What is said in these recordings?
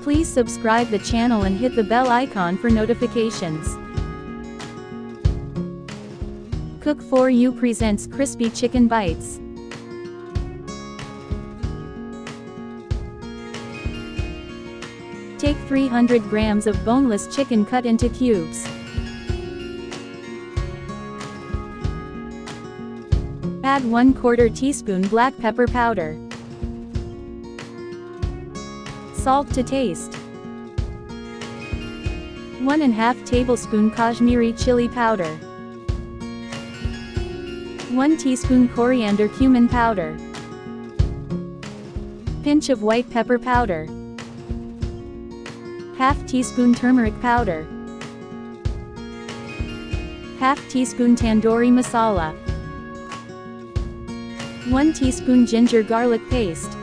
Please subscribe the channel and hit the bell icon for notifications. Cook For You presents crispy chicken bites. Take 300 grams of boneless chicken cut into cubes. Add 1/4 teaspoon black pepper powder. Salt to taste. 1½ tablespoon Kashmiri chili powder. 1 teaspoon coriander cumin powder. Pinch of white pepper powder. ½ teaspoon turmeric powder. ½ teaspoon Tandoori Masala. 1 teaspoon ginger garlic paste.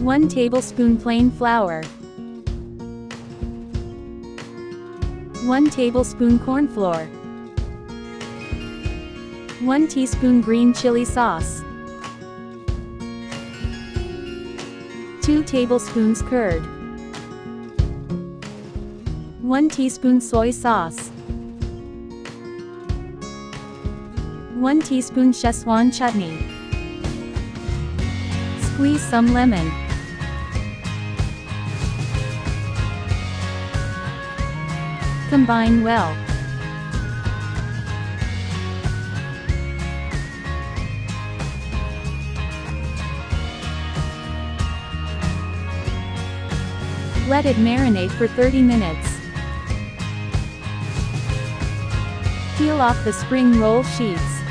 1 tablespoon plain flour. 1 tablespoon corn flour. 1 teaspoon green chili sauce. 2 tablespoons curd. 1 teaspoon soy sauce. 1 teaspoon Schezwan Chutney. Squeeze some lemon. Combine well. Let it marinate for 30 minutes. Peel off the spring roll sheets.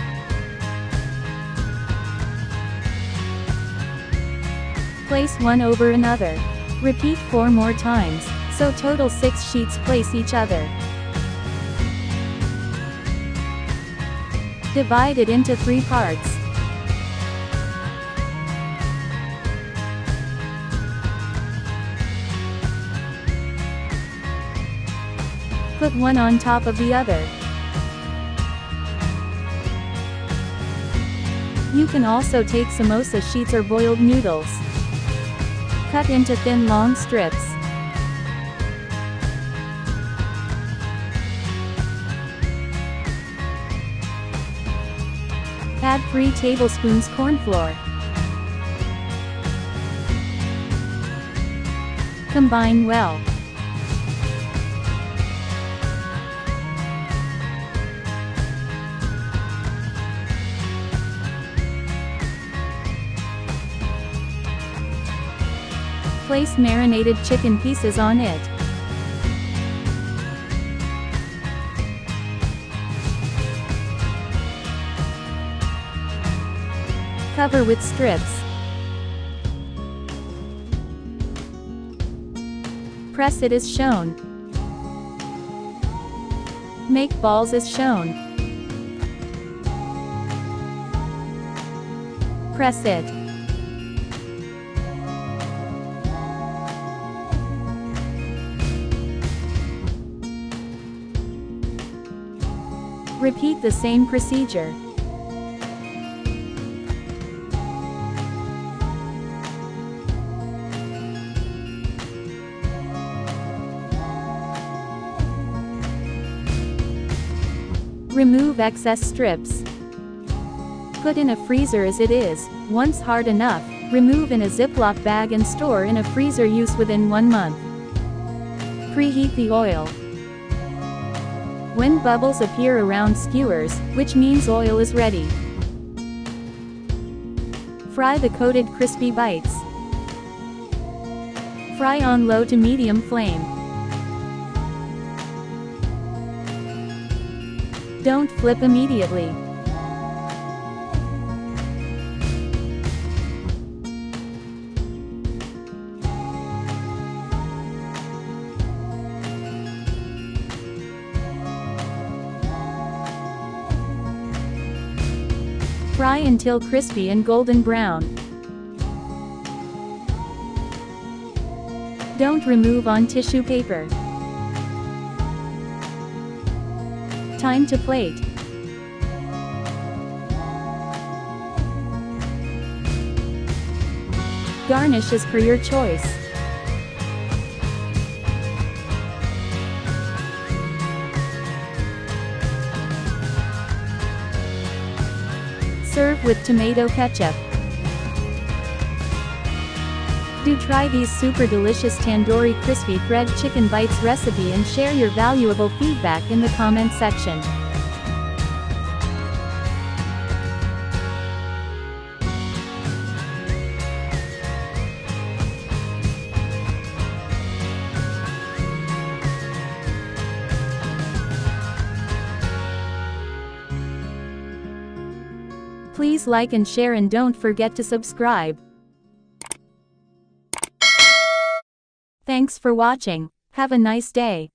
Place one over another. Repeat 4 more times, so total 6 sheets place each other. Divide it into 3 parts. Put one on top of the other. You can also take samosa sheets or boiled noodles. Cut into thin long strips. Add 3 tablespoons corn flour. Combine well. Place marinated chicken pieces on it. Cover with strips. Press it as shown. Make balls as shown. Press it. Repeat the same procedure. Remove excess strips. Put in a freezer as it is. Once hard enough, remove in a Ziploc bag and store in a freezer use within 1 month. Preheat the oil. When bubbles appear around skewers, which means oil is ready. Fry the coated crispy bites. Fry on low to medium flame. Don't flip immediately. Fry until crispy and golden brown. Don't remove on tissue paper. Time to plate. Garnish as per your choice. Serve with tomato ketchup. Do try these super delicious tandoori crispy fried chicken bites recipe and share your valuable feedback in the comment section. Please like and share and don't forget to subscribe. Thanks for watching. Have a nice day.